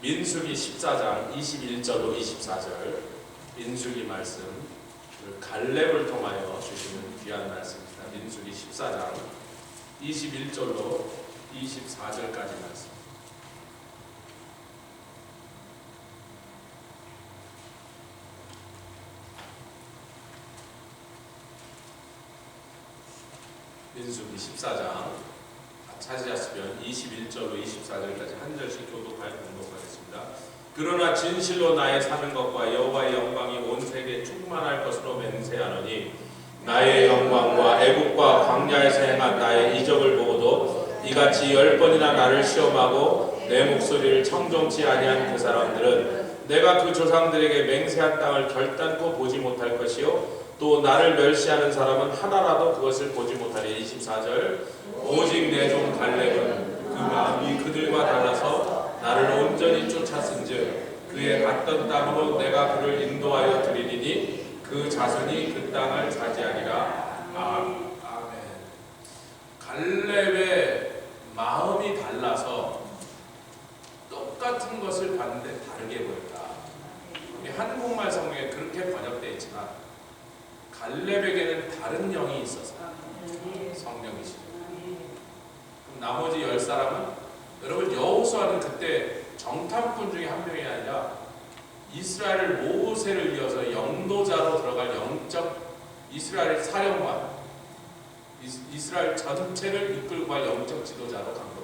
민수기 14장 21절로 24절 민수기 말씀 갈렙을 통하여 주시는 귀한 말씀입니다. 민수기 14장 21절로 24절까지 말씀. 민수기 14장 찾으셨으면 21절로 24절까지 한 절씩 교독하겠습니다. 그러나 진실로 나의 사는 것과 여호와의 영광이 온 세계에 충만할 것으로 맹세하노니 나의 영광과 애국과 광야에서 행한 나의 이적을 보고도 이같이 10번이나 나를 시험하고 내 목소리를 청종치 아니한 그 사람들은 내가 그 조상들에게 맹세한 땅을 결단코 보지 못할 것이요 또 나를 멸시하는 사람은 하나라도 그것을 보지 못하리. 24절 오직 내 종 갈렙은 그 마음이 그들과 달라서 나를 온전히 쫓았은즉 그의 갔던 땅으로 내가 그를 인도하여 드리리니 그 자손이 그 땅을 차지하리라. 아멘. 갈렙의 마음이 달라서 똑같은 것을 봤는데 다르게 보였다. 한국말 성경에 그렇게 번역되어 있지만 갈렙에게는 다른 영이 있어서 성령이시죠. 그럼 나머지 10사람은 여러분 여호수아는 그때 정탐꾼 중에 한 명이 아니라 이스라엘을 모세를 이어서 영도자로 들어갈 영적 이스라엘 사령관, 이스라엘 전체를 이끌고 갈 영적 지도자로 간 겁니다.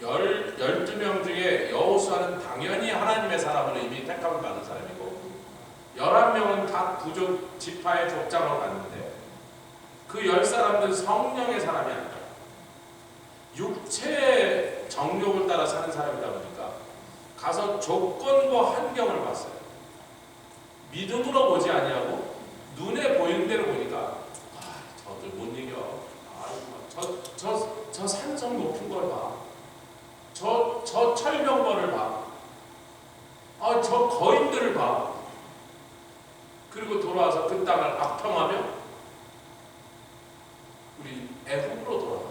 12명 중에 여호수아는 당연히 하나님의 사람으로 이미 택함을 받은 사람이고 11명은 각 부족 지파의 족장으로 갔는데 그 10사람들은 성령의 사람이 아니라 육체의 정욕을 따라 사는 사람이다 보니까 가서 조건과 환경을 봤어요. 믿음으로 보지 아니하고 눈에 보이는 대로 보니까 저들 못 이겨. 저 산성 높은 걸 봐. 저 철병거를 봐. 저 거인들을 봐. 그리고 돌아와서 그 땅을 악평하며 우리 애굽으로 돌아가요.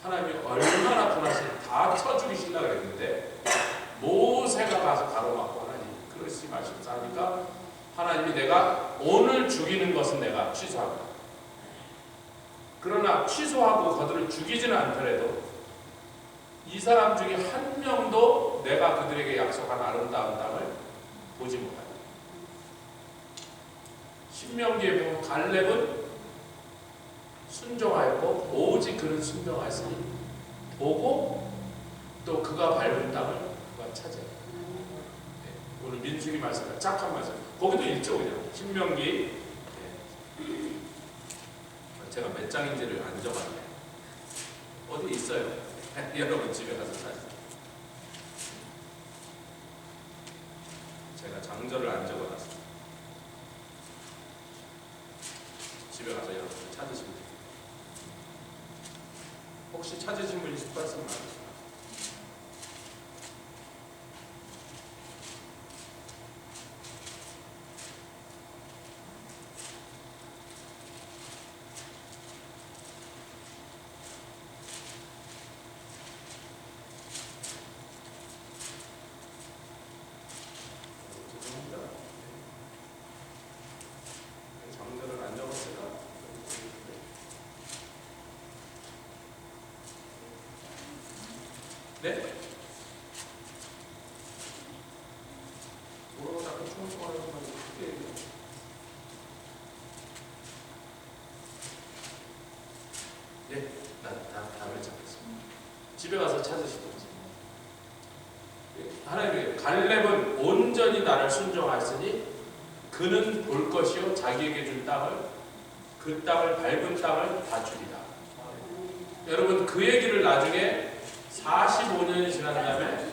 하나님이 얼마나 분하신지 다 쳐 죽이신다 그랬는데 모세가 가서 가로막고 하나님 그러시 마십사니까 하나님이 내가 오늘 죽이는 것은 내가 취소한다. 그러나 취소하고 그들을 죽이지는 않더라도 이 사람 중에 한 명도 내가 그들에게 약속한 아름다운 땅을 보지 못한다. 신명기에 보면 갈렙은 순종하였고 오직 그는 순종하였으니 보고 또 그가 밟은 땅을 그가 차지했다. 오늘 민수기 말씀은 짝한 말씀. 거기도 읽죠 그냥. 신명기 제가 몇 장인지를 안 적었네. 어디 있어요? 여러분 집에 가서 찾으세요. 제가 장절을 안 적어놨어요. 집에 가서 여러분 찾으시면 돼요. 혹시 찾으신 분 있을 말씀 나누세요. 장절을 안 적었을까? 네? 뭐라고 자꾸 총총하는 것만 크게 얘기해. 네? 다음에 찾겠습니다. 집에 가서 찾으시고 하나님이 갈렙은 온전히 나를 순종하였으니 그는 볼 것이요 자기에게 준 땅을 그 땅을 밟은 땅을 다 주리라. 여러분 그 얘기를 나중에 45년이 지난 다음에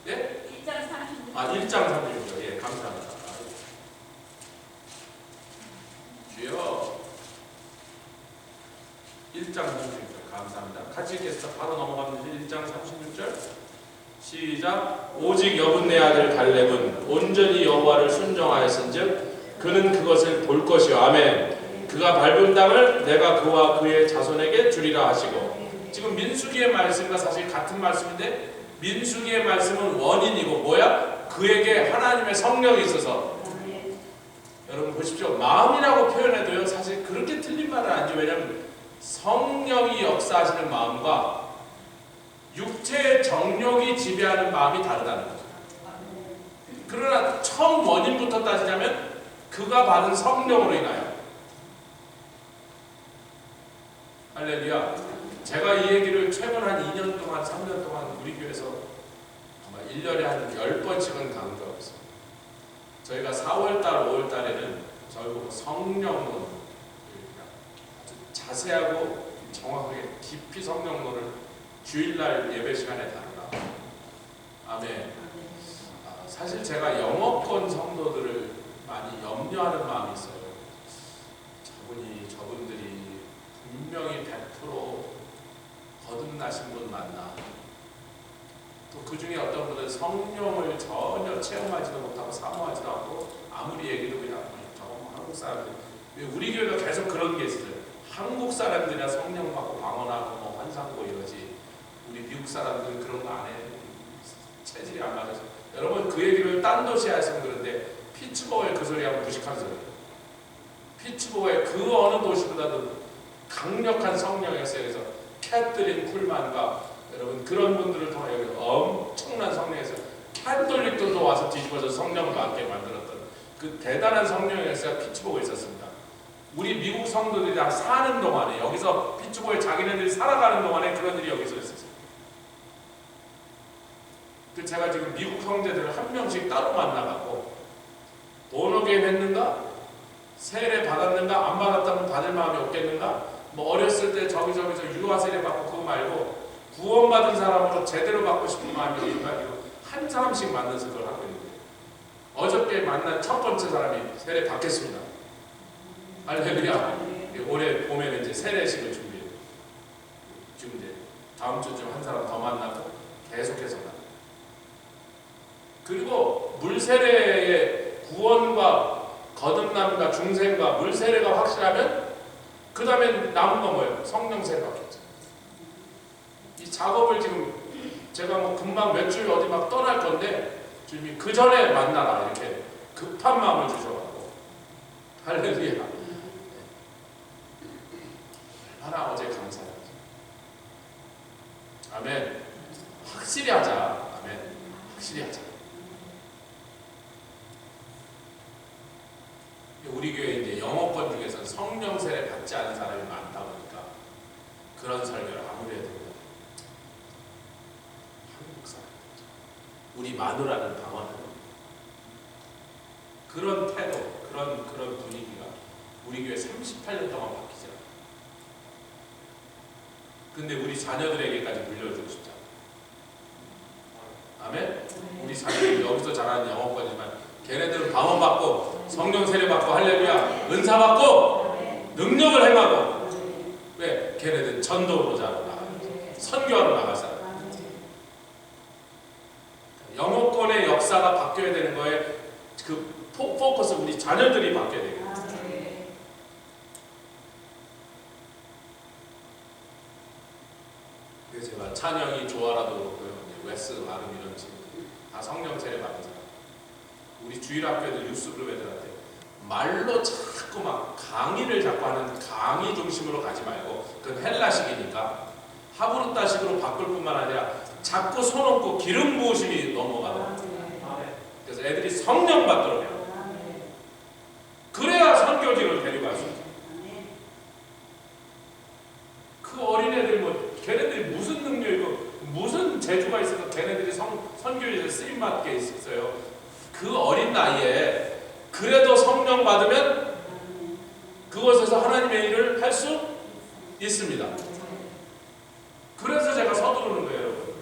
1장 36절 예 감사합니다. 주여 1장 36절 감사합니다. 같이 읽겠습니다. 바로 넘어가면 1장 36절 시작. 오직 여분네 아들 갈렙은 온전히 여호와를 순종하였은즉 그는 그것을 볼 것이요 아멘. 그가 밟은 땅을 내가 그와 그의 자손에게 주리라 하시고 지금 민수기의 말씀과 사실 같은 말씀인데 민수기의 말씀은 원인이고 뭐야? 그에게 하나님의 성령이 있어서 여러분 보십시오. 마음이라고 표현해도요 사실 그렇게 틀린 말은 아니죠. 왜냐하면 성령이 역사하시는 마음과 육체의 정욕이 지배하는 마음이 다르다는 거죠. 그러나 처음 원인부터 따지자면 그가 받은 성령으로 인하여 할렐루야. 제가 이 얘기를 최근 한 2년 동안 3년 동안 우리 교회에서 아마 1년에 한 10번씩은 강조하고 있습니다. 저희가 4월달 5월달에는 저희가 성령론 아주 자세하고 정확하게 깊이 성령론을 주일날 예배 시간에 다루라. 아멘. 사실 제가 영어권 성도들을 많이 염려하는 마음이 있어요. 저분들이 분명히 100% 거듭나신 분 맞나? 또 그 중에 어떤 분은 성령을 전혀 체험하지도 못하고 사모하지도 않고 아무리 얘기도 그냥 한국 사람들. 우리 교회가 계속 그런 게 있어요. 한국 사람들이나 성령 받고 방언하고 뭐 환상 보고 이러지. 우리 미국 사람들은 그런 거 안 해. 체질이 안 맞아서. 여러분 그 얘기를 딴 도시에 해서 그런데 피츠버그의 그 소리하고 무식한 소리. 피츠버그의 그 어느 도시보다도 강력한 성령이었어요. 그래서 캐트린 쿨만과 여러분 그런 분들을 통해 엄청난 성령에서 캐톨릭들도 와서 뒤집어서 성령을 받게 만들었던 그 대단한 성령의 역사가 피츠버그에 있었습니다. 우리 미국 성도들이 다 사는 동안에 여기서 피츠버그에 자기네들이 살아가는 동안에 그런 일이 여기서 있었어요. 그 제가 지금 미국 형제들을 한 명씩 따로 만나갖고 본어게임 했는가? 세례 받았는가? 안 받았다면 받을 마음이 없겠는가? 뭐 어렸을 때 저기서 유아 세례 받고 그거 말고 구원받은 사람으로 제대로 받고 싶은 마음이 있는가? 이거 한 사람씩 만나서 그걸 하고 있는데 어저께 만난 첫 번째 사람이 세례 받겠습니다. 할렐루야. 올해 봄에는 이제 세례식을 준비해요. 지금 이제 다음 주쯤 한 사람 더 만나고 계속해서 만나요. 그리고 물세례의 구원과 거듭남과 중생과 물세례가 확실하면 그 다음에 남은 건 뭐예요? 성령세례 받겠죠. 이 작업을 지금 제가 뭐 금방 몇 주 어디 막 떠날 건데 주님이 그 전에 만나라 이렇게 급한 마음을 주셔가지고 할렐루야. 얼마나 어제 감사해요. 아멘. 확실히 하자. 아멘. 확실히 하자. 우리 교회 이제 영어권 중에서 성령 세례 받지 않은 사람이 많다 보니까 그런 설교를 아무리 해도 한국 사람, 우리 마누라는 방언하는 그런 태도, 그런 분위기가 우리 교회 38년 동안 바뀌지 않아요. 근데 우리 자녀들에게까지 물려주고 싶잖아요. 아멘? 우리 자녀들이 여기서 자라는 영어권이지만 걔네들은 방언 받고 성령 세례 받고 할렐루야 은사 받고 능력을 행하고 왜? 걔네들은 전도로 나가요. 선교하러 나갈 사람. 영어권의 역사가 바뀌어야 되는 거에 그 포커스 우리 자녀들이 바뀌어야 되겠죠. 그래서 제가 찬영이 조아라도 그렇고요. 웨스 아름 이런 친구들 다 성령 세례 받은 사람. 우리 주일학교에도 유스그룹 애들한테 말로 자꾸 막 강의를 자꾸 하는 강의 중심으로 가지 말고 그건 헬라식이니까 하브루타식으로 바꿀 뿐만 아니라 자꾸 손 얹고 기름 부으심이 넘어가더라고요. 그래서 애들이 성령 받도록 해요. 그래야 선교지를 데려갈 수 있어요. 그 어린애들 뭐 걔네들이 무슨 능력이고 무슨 재주가 있어서 걔네들이 선교지에 쓰임받게 있어요. 그 어린 나이에 그래도 성령 받으면 그곳에서 하나님의 일을 할 수 있습니다. 그래서 제가 서두르는 거예요, 여러분.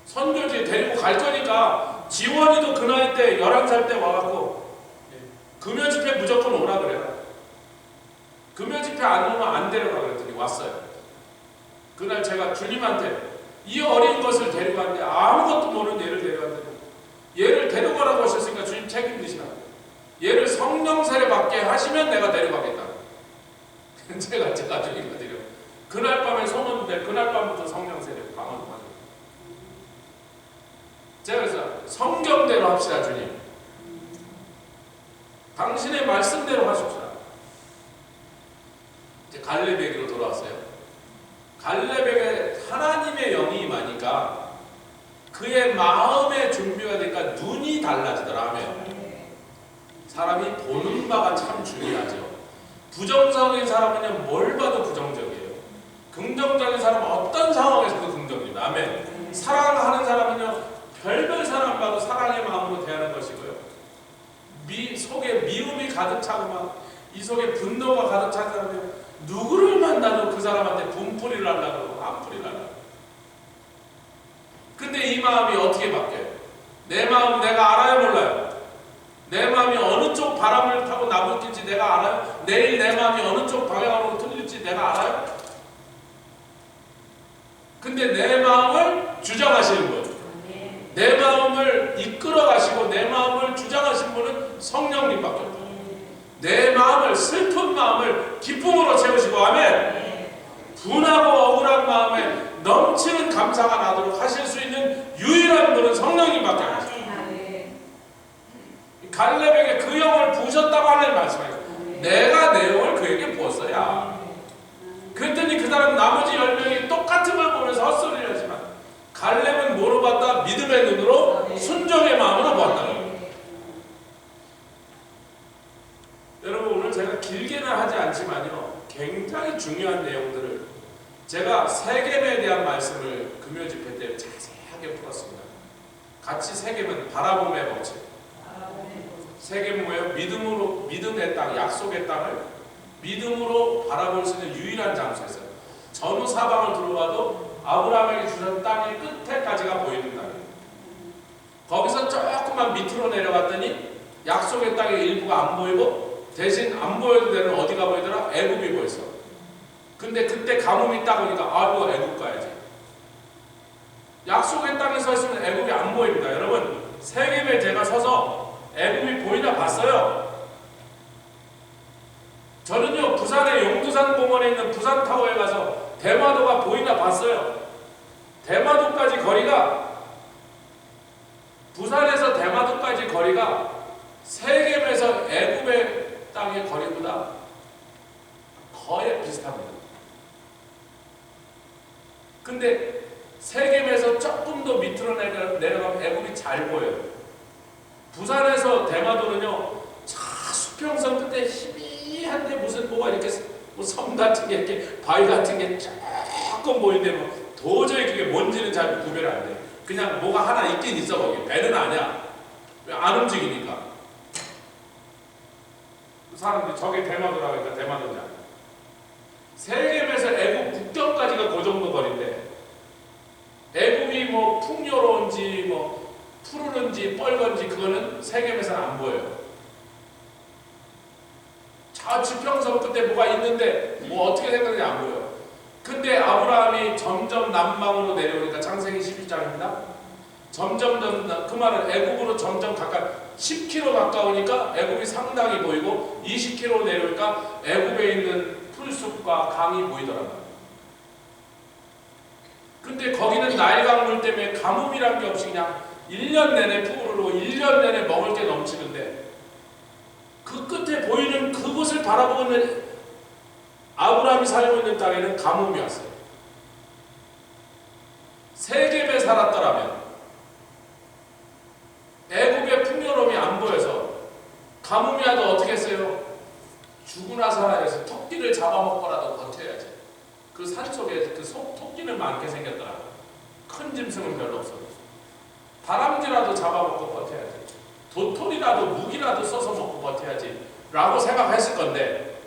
선교지에 데리고 갈 거니까 지원이도 그 나이 때 11살 때 와갖고 금요 집회 무조건 오라 그래요. 금요 집회 안 오면 안 데려가 그랬더니 왔어요. 그날 제가 주님한테 이 어린 것을 데리고 왔는데 아무것도 모르는 얘를 데려갔는데 얘를 데려가라고 하셨으니까 주님 책임지시라고. 얘를 성령 세례 받게 하시면 내가 데려가겠다. 제가 주님과 드려. 그날 밤에 소문 쳤는데 그날 밤부터 성령 세례 강화도 받았어요. 제가 그래서 성경대로 합시다. 주님, 당신의 말씀대로 하십시다. 이제 갈렙에게로 돌아왔어요. 갈렙에게 하나님의 영이 임하니까 그의 마음의 준비가 되니까 눈이 달라지더라. 아멘. 사람이 보는 바가 참 중요하죠. 부정적인 사람은 뭘 봐도 부정적이에요. 긍정적인 사람은 어떤 상황에서도 긍정입니다. 아멘. 사랑하는 사람은요, 별별 사람 봐도 사랑의 마음으로 대하는 것이고요. 속에 미움이 가득 차고 막 이 속에 분노가 가득 찬 사람은 누구를 만나도 그 사람한테 분풀이를 하려고 안풀이를 하려고. 근데 이 마음이 어떻게 바뀌어요? 내 마음 내가 알아요, 몰라요? 내 마음이 어느 쪽 바람을 타고 나불길지 내가 알아요? 내일 내 마음이 어느 쪽 방향으로 틀릴지 내가 알아요? 근데 내 마음을 주장하시는 분, 내 마음을 이끌어 가시고 내 마음을 주장하신 분은 성령님밖에 없어요. 내 마음을, 슬픈 마음을 기쁨으로 채우시고, 아멘. 분하고 억울한 마음에 넘치는 감사가 나도록 하실 수 있는 유일한 분은 성령님밖에 없어요. 갈렙에게 그 영을 부으셨다고 하는 말씀이에요. 내가 내 영을 그에게 부었어야. 그랬더니 그 사람 나머지 10명이 똑같은 걸 보면서 헛소리를 하지만 갈렙은 뭐로 봤다? 믿음의 눈으로, 순종의 마음으로 보았다. 여러분, 오늘 제가 길게는 하지 않지만요, 굉장히 중요한 내용들을 제가 세겜에 대한 말씀을 금요 집회 때 자세하게 풀었습니다. 같이 세겜은 바라봄의 법칙. 세겜은 뭐예요? 믿음으로, 믿음의 땅, 약속의 땅을 믿음으로 바라볼 수 있는 유일한 장소였어요. 전후 사방을 들어와도 아브라함에게 주신 땅의 끝에까지가 보이는 땅이에요. 거기서 조금만 밑으로 내려갔더니 약속의 땅의 일부가 안 보이고 대신 안 보여도 되는 어디가 보이더라? 애굽이 보였어. 근데 그때 가뭄이 딱 오니까 아이고 애굽 가야지. 약속의 땅에 서 있으면 애굽이 안 보입니다. 여러분, 세겜에 제가 서서 애굽이 보이나 봤어요. 저는요, 부산의 용두산 공원에 있는 부산타워에 가서 대마도가 보이나 봤어요. 대마도까지 거리가, 부산에서 대마도까지 거리가 세겜에서 애굽의 땅의 거리보다 거의 비슷합니다. 근데 세겜에서 조금 더 밑으로 내려가면 애굽이 잘 보여요. 부산에서 대마도는요, 저 수평선 끝에 희미한데 무슨 뭐가 이렇게 뭐 섬 같은 게 이렇게 바위 같은 게 조금 보이는데 뭐 도저히 그게 뭔지는 잘 구별 안 돼. 그냥 뭐가 하나 있긴 있어. 거기 배는 아니야. 왜 안 움직이니까. 사람들이 저게 대마도라고 하니까 대마도냐. 세겜에서 애굽 국경까지가 그 정도 거리인데 애굽이 뭐 풍요로운지 뭐 푸르른지 뻘건지 그거는 세겜에서는 안 보여요. 저 지평선 끝에 뭐가 있는데 뭐 어떻게 생각하는지 안 보여요. 근데 아브라함이 점점 남방으로 내려오니까 창세기 11장입니다. 점점 그 말은 애굽으로 점점 가까이 10km 가까우니까 애굽이 상당히 보이고 20km 내려오니까 애굽에 있는 풀숲과 강이 보이더라고요. 근데 거기는 나일강물 때문에 가뭄이란 게 없이 그냥 1년 내내 푸르르고 1년 내내 먹을 게 넘치는데 그 끝에 보이는 그곳을 바라보고 있는 아브라함이 살고 있는 땅에는 가뭄이 왔어요. 세겜에 살았더라면 애굽의 풍요로움이 안 보여서 가뭄이 와도 어떻게 했어요? 죽으나 살아야지. 토끼를 잡아먹고라도 버텨야지. 그 산속에 그 토끼는 많게 생겼더라. 큰 짐승은 별로 없어. 다람쥐라도 잡아먹고 버텨야지. 도토리라도 무기라도 써서 먹고 버텨야지 라고 생각했을 건데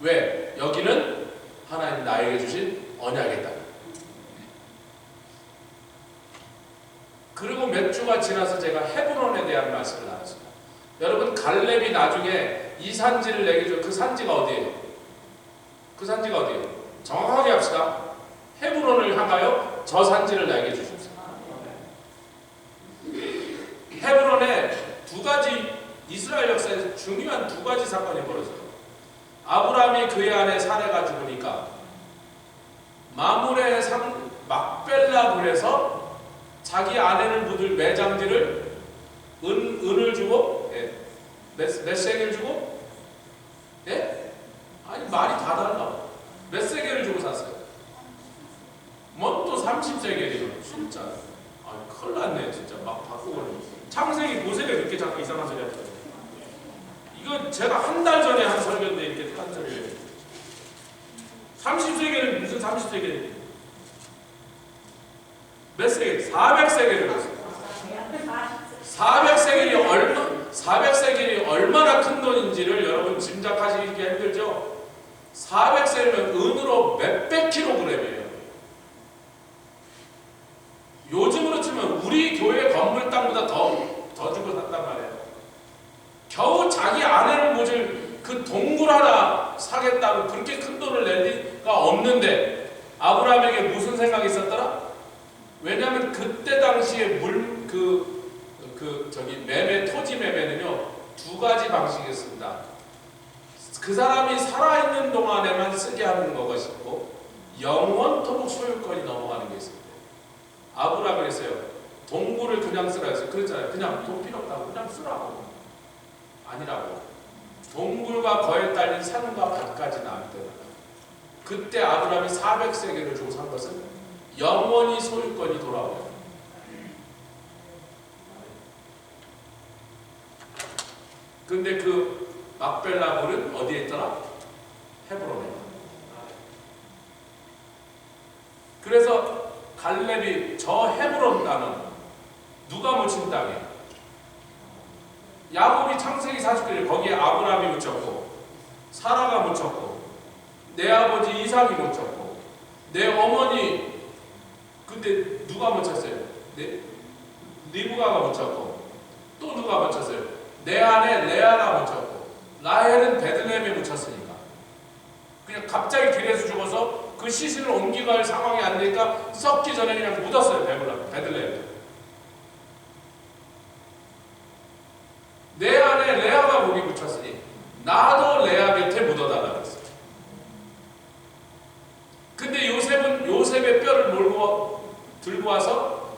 왜? 여기는 하나님 나에게 주신 언약의 땅. 그리고 몇 주가 지나서 제가 헤브론에 대한 말씀을 나눴습니다. 여러분, 갈렙이 나중에 이 산지를 내게 줘. 그 산지가 어디예요? 그 산지가 어디예요? 정확하게 합시다. 헤브론을 향하여 저 산지를 내게 주십시오. 헤브론에 두 가지 이스라엘 역사에서 중요한 두 가지 사건이 벌어져요. 아브라함이 그의 아내 사레가 죽으니까 마물의 막벨라 굴에서 자기 아내를 묻을 매장지를 은을 주고, 몇 세겔 주고, 아니 말이 다 달라. 몇 세겔을 주고 샀어요. 뭐 또 30세겔이요. 진짜. 큰일 났네 진짜. 막 바꾸고. 창세기 보세요. 이렇게 자꾸 이상한 소리 하죠. 이거 제가 한 달 전에 한 설교인데 이렇게 한 소리예요. 30세겔은 무슨 30세겔이에요? 몇 세겔? 400세겔을 했어요. 400세겔이 얼마나 큰 돈인지를 여러분 짐작하시기 힘들죠? 400세겔이면 은으로 몇백 킬로그램이에요. 요즘으로 치면 우리 교회 건물 땅보다 더 주고 샀단 말이에요. 겨우 자기 아내를 묻을 그 동굴 하나 사겠다고 그렇게 큰 돈을 낼 리가 없는데 아브라함에게 무슨 생각이 있었더라? 왜냐하면 그때 당시에 매매, 토지 매매는요, 두 가지 방식이 있습니다. 그 사람이 살아있는 동안에만 쓰게 하는 것이고, 영원토록 소유권이 넘어가는 게 있습니다. 아브라함이 그랬어요. 동굴을 그냥 쓰라 했어요. 그랬잖아요. 그냥 돈 필요 없다고. 그냥 쓰라고. 아니라고. 동굴과 거에 딸린 산과 밭까지 나한테. 그때 아브라함이 400세겔을 주고 산 것은 영원히 소유권이 돌아와요. 근데 그 막벨라 굴은 어디에 있더라? 헤브론에. 그래서 갈렙이 저 헤브론 땅은 누가 묻힌 땅이에요? 야곱이 창세기 49일 거기에 아브라함이 묻혔고, 사라가 묻혔고, 내 아버지 이삭이 묻혔고, 내 어머니 근데 누가 묻혔어요? 리브가가 묻혔고, 또 누가 묻혔어요? 내 아내 레아가 묻혔고, 라헬은 베들레헴에 묻혔으니까 그냥 갑자기 길에서 죽어서 그 시신을 옮기고 할 상황이 안 되니까 썩기 전에 그냥 묻었어요. 베들레헴에. 내 아내 레아가 거기 묻혔으니 나도 레아 곁에 묻어달라고 했어요. 근데 요셉은 요셉의 뼈를 들고 와서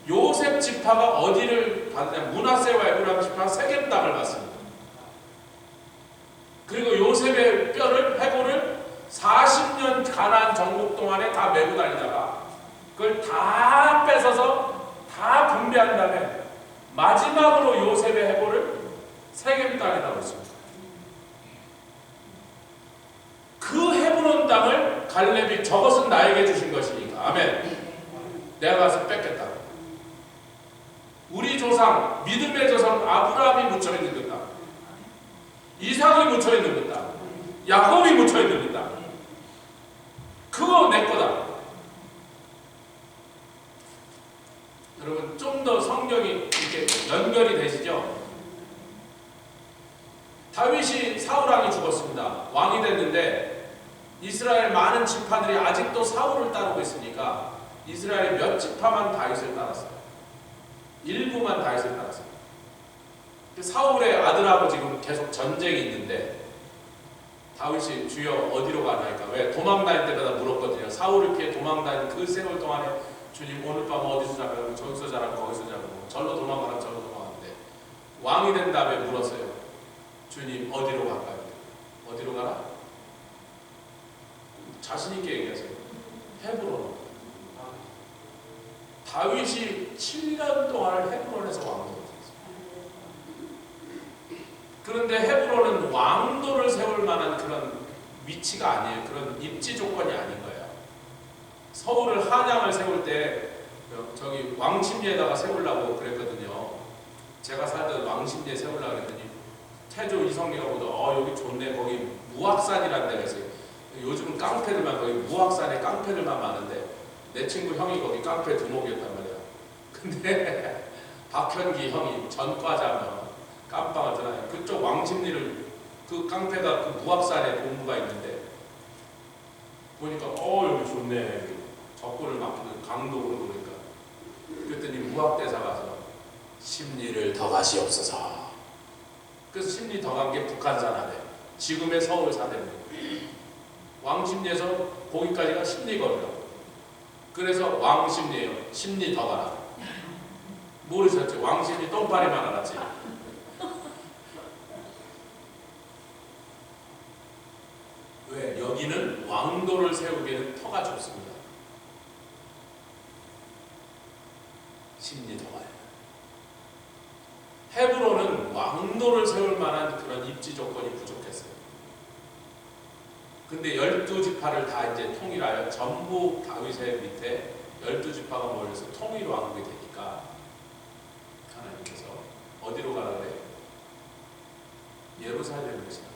요셉 지파가 어디를 받느냐? 므낫세와 에브라임 지파 세겜 땅을 받습니다. 그리고 요셉의 뼈를 해골을 40년 가나안 정복 동안에 다 메고 다니다가 그걸 다 뺏어서 다 분배한 다음에 마지막으로 요셉의 해골을 세겜 땅에다 놓습니다. 그 헤브론 땅을 갈렙이 저것은 나에게 주신 것이니까 아멘. 내가 가서 뺏겠다. 우리 조상 믿음의 조상 아브라함이 묻혀있는 그 땅, 이삭이 묻혀있는 그 땅, 야곱이 묻혀있는 그 땅, 그거 내 거다. 여러분 좀 더 성경이 이렇게 연결이 되시죠? 다윗이 사울왕이 죽었습니다. 왕이 됐는데 이스라엘 많은 지파들이 아직도 사울을 따르고 있으니까 이스라엘 몇 지파만 다윗을 따랐어요. 일부만 다윗을 따랐어요. 사울의 아들하고 지금 계속 전쟁이 있는데 다윗이 주여 어디로 가나니까 왜 도망다닐 때마다 물었거든요. 사울을 피해 도망다닌 그 세월 동안에 주님 오늘 밤 어디서 자고 저기서 자고 거기서 자고 절로 도망가라 절로 도망가는데 왕이 된 다음에 물었어요. 주님 어디로 갈까요? 어디로 가라? 자신 있게 얘기하세요. 헤브론. 다윗이 7년 동안 헤브론에서 왕도를 세웠어요. 그런데 헤브론은 왕도를 세울 만한 그런 위치가 아니에요. 그런 입지 조건이 아닌 거예요. 서울을 한양을 세울 때 저기 왕십리에다가 세우려고 그랬거든요. 제가 살던 왕십리에 세우려고 그랬더니 태조 이성계가 보다 여기 좋네. 거기 무악산이라는 데가 있어요. 요즘은 깡패들만 거기 무악산에 깡패들만 많은데 내 친구 형이 거기 깡패 두목이었단 말이야. 근데 박현기 형이 전과자면 깜빵을 들어요. 그쪽 왕십리를 그 깡패가 그 무악산에 본부가 있는데 보니까 여기 좋네. 적군을 막는 강도로 그러니까 그랬더니 무학대사 가서 심리를 더 가시옵소서. 그래서 심리 더 간 게 북한산 아래 지금의 서울 사대입니다. 왕십리에서 거기까지가 심리거리라고. 그래서 왕심리예요. 심리 더 가라. 모르셨죠? 왕심리 똥파리만 알았지. 왜? 여기는 왕도를 세우기에는 터가 좁습니다. 심리 더 가요. 헤브론은 왕도를 세울 만한 그런 입지 조건이 부족했어요. 근데 12지파를 다 이제 통일하여 전부 다윗의 밑에 12지파가 모여서 통일 왕국이 되니까 하나님께서 어디로 가라 그래요? 예루살렘으로 가시라.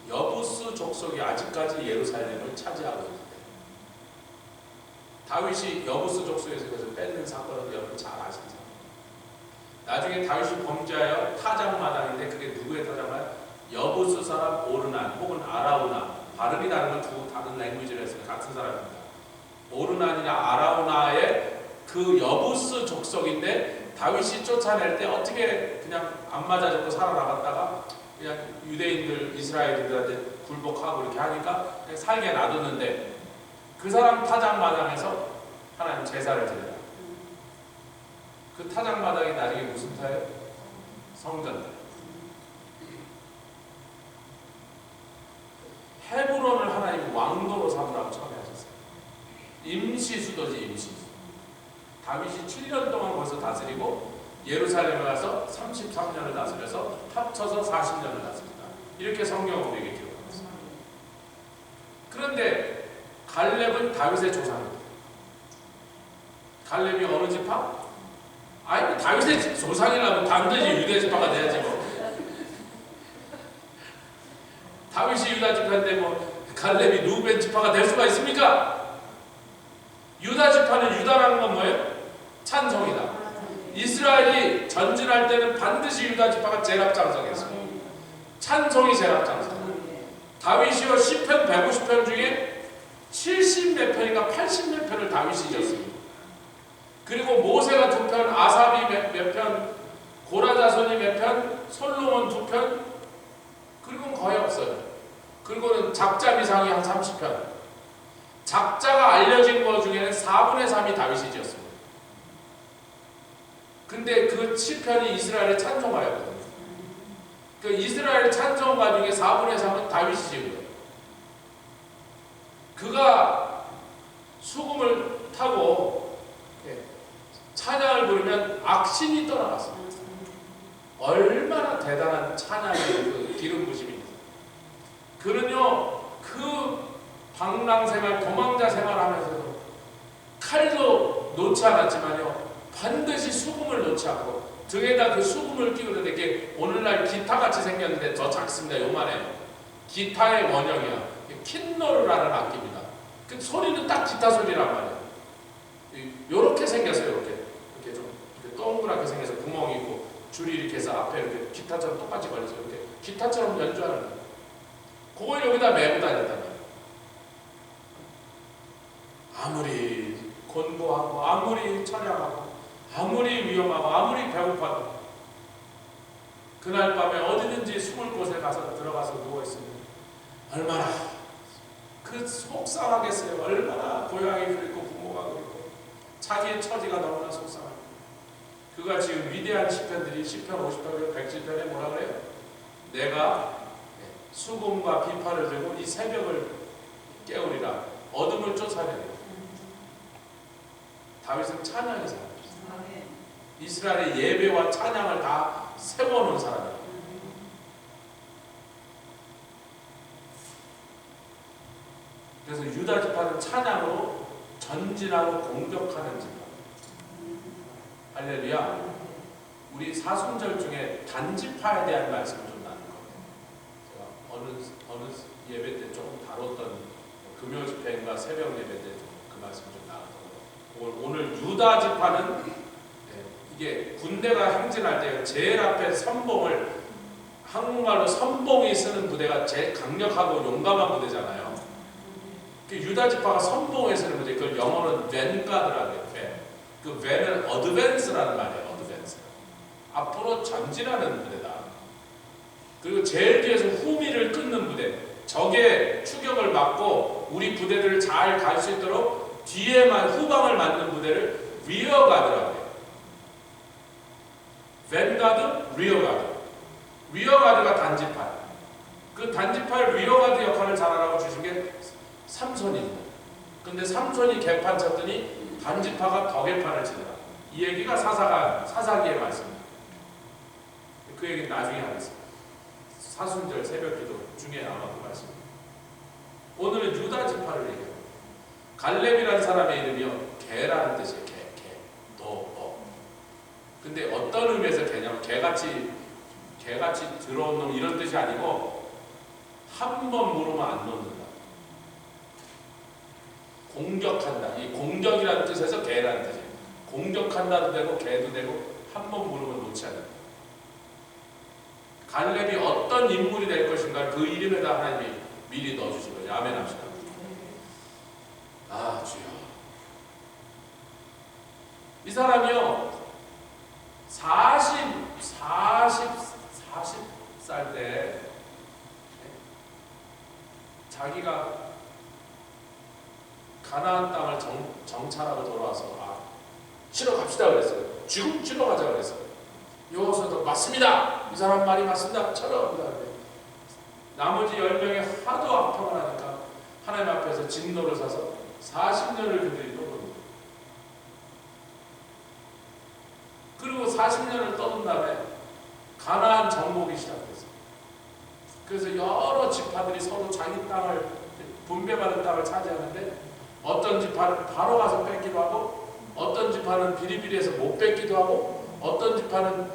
여부스 족속이 아직까지 예루살렘을 차지하고 있는데 다윗이 여부스 족속에서 뺏는 사건을 여러분 잘 아시죠? 나중에 다윗이 범죄하여 타작마당인데 그게 누구의 타작마당? 여부스 사람 오르난 혹은 아라우나, 발음이 다른 건 두 다른 랭귀지를 했으면 같은 사람입니다. 오르난이나 아라우나의 그 여부스 족속인데 다윗이 쫓아낼 때 어떻게 그냥 안 맞아주고 살아나갔다가 그냥 유대인들 이스라엘인들한테 굴복하고 이렇게 하니까 그냥 살게 놔뒀는데 그 사람 타작마당에서 하나님 제사를 드려라. 그 타작마당이 나중에 무슨 타예요? 성전. 헤브론을 하나님 왕도로 삼으라고 처음에 하셨어요. 임시수도지 임시수. 다윗이 7년 동안 거기서 다스리고 예루살렘에 가서 33년을 다스려서 합쳐서 40년을 다스린다. 이렇게 성경은 우리에게 기록하고 있습니다. 그런데 갈렙은 다윗의 조상입니다. 갈렙이 어느 지파? 아니 다윗의 조상이라면 반드시 유대 지파가 돼야지 뭐. 다윗이 유다 지파인데 뭐 갈렙이 루벤 지파가 될 수가 있습니까? 유다 지파는 유다라는 건 뭐예요? 찬송이다. 이스라엘이 전진할 때는 반드시 유다 지파가 제랍장성이었습니다. 찬송이 제랍장성. 다윗이요 시편 150편 중에 70몇 편인가 80몇 편을 다윗이 지었습니다. 그리고 모세가 2편, 아삽이 몇 편, 고라자손이 몇 편, 솔로몬 2편, 그리고는 거의 없어요. 그리고는 작자 미상이 한 30편. 작자가 알려진 것 중에는 4분의 3이 다윗이 지었습니다. 근데 그 시편이 이스라엘의 찬송가였거든요. 그 이스라엘 찬송가 중에 4분의 3은 다윗이 지은 거예요. 그가 수금을 타고 찬양을 부르면 악신이 떠나갔습니다. 얼마나 대단한 찬양의 그 기름 부심입니다. 그는요, 그 방랑 생활, 도망자 생활하면서도 칼도 놓지 않았지만요, 반드시 수금을 놓지 않고 등에다 그 수금을 끼우는데 이게 오늘날 기타같이 생겼는데 더 작습니다. 요만해요. 기타의 원형이야. 킨노르라는 악기입니다. 그 소리는 딱 기타 소리란 말이에요. 요렇게 생겼어요. 이렇게 좀 이렇게 동그랗게 생겨서 구멍이 있고 줄이 이렇게 해서 앞에 이렇게 기타처럼 똑같이 걸려서 이렇게 기타처럼 연주하는 거예요. 그걸 여기다 메고 다녔단 말이에요. 아무리 곤고하고 아무리 처량하고 아무리 위험하고 아무리 배고파도 그날 밤에 어디든지 숨을 곳에 가서 들어가서 누워있으면 얼마나 그 속상하겠어요. 얼마나 고향이 그립고 부모가 그립고 자기의 처지가 너무나 속상합니다. 그가 지금 위대한 시편들이 시편 50편, 110편에 뭐라 그래요? 내가 수금과 비파를 들고 이 새벽을 깨우리라. 어둠을 쫓아내리라. 다윗은 찬양의 사람이었어요. 이스라엘의 예배와 찬양을 다 세워놓은 사람이에요. 그래서 유다 지파는 찬양으로 전진하고 공격하는 지파. 할렐루야. 우리 사순절 중에 단지파에 대한 말씀을 좀 나눌 거예요. 제가 어느 예배 때 조금 다뤘던 금요 집회인가 새벽 예배 때 그 말씀 좀 나눴던 거예요. 오늘 유다 지파는 이게 군대가 행진할 때 제일 앞에 선봉을 한국말로 선봉이 쓰는 부대가 제일 강력하고 용감한 부대잖아요. 유다 지파가 선봉에 쓰는 부대, 그걸 영어로는 벤가드라고 해요. 그 벤은 어드밴스라는 말이에요. 어드밴스. 앞으로 전진하는 부대다. 그리고 제일 뒤에서 후미를 끊는 부대. 적의 추격을 막고 우리 부대들을 잘 갈 수 있도록 뒤에만 후방을 맞는 부대를 리어가드라고 해요. 밴가드, 리어가드. 리어가드가 단지팔. 그 단지팔 리어가드 역할을 잘하라고 주신 게 삼손입니다. 근데 삼손이 개판 쳤더니 단지파가 더 개판을 치더라. 이 얘기가 사사기의 말씀입니다. 그 얘기는 나중에 하겠습니다. 사순절 새벽기도 중에 아마 그 말씀입니다. 오늘은 유다 지파를 얘기합니다. 갈렙이라는 사람의 이름이요, 개라는 뜻이에요. 개, 근데 어떤 의미에서 개냐면 개같이 들어온 놈 이런 뜻이 아니고 한 번 물으면 안 놓는다. 공격한다. 이 공격이라는 뜻에서 개라는 뜻이에요. 공격한다도 되고 개도 되고 한 번 물으면 놓지 않는다. 갈렙이 어떤 인물이 될 것인가 그 이름에다 하나님이 미리 넣어주신 거예요. 아멘 합시다. 아 주여. 이 사람이요 40살 때 자기가 가나안 땅을 정찰하고 돌아와서 치러 갑시다 그랬어요. 지금 치러 가자 그랬어요. 여호수아도 맞습니다. 이 사람 말이 맞습니다. 쳐러 갑니다. 나머지 10명이 하도 아파만 하니까 하나님 앞에서 진노를 사서 40년을 그들이 떠듭니다. 그리고 40년을 떠든 다음에 가나안 정복이 시작됐어요. 그래서 여러 지파들이 서로 자기 땅을 분배받은 땅을 차지하는데 어떤 지파는 바로 가서 뺏기도 하고 어떤 지파는 비리비리해서 못 뺏기도 하고 어떤 지파는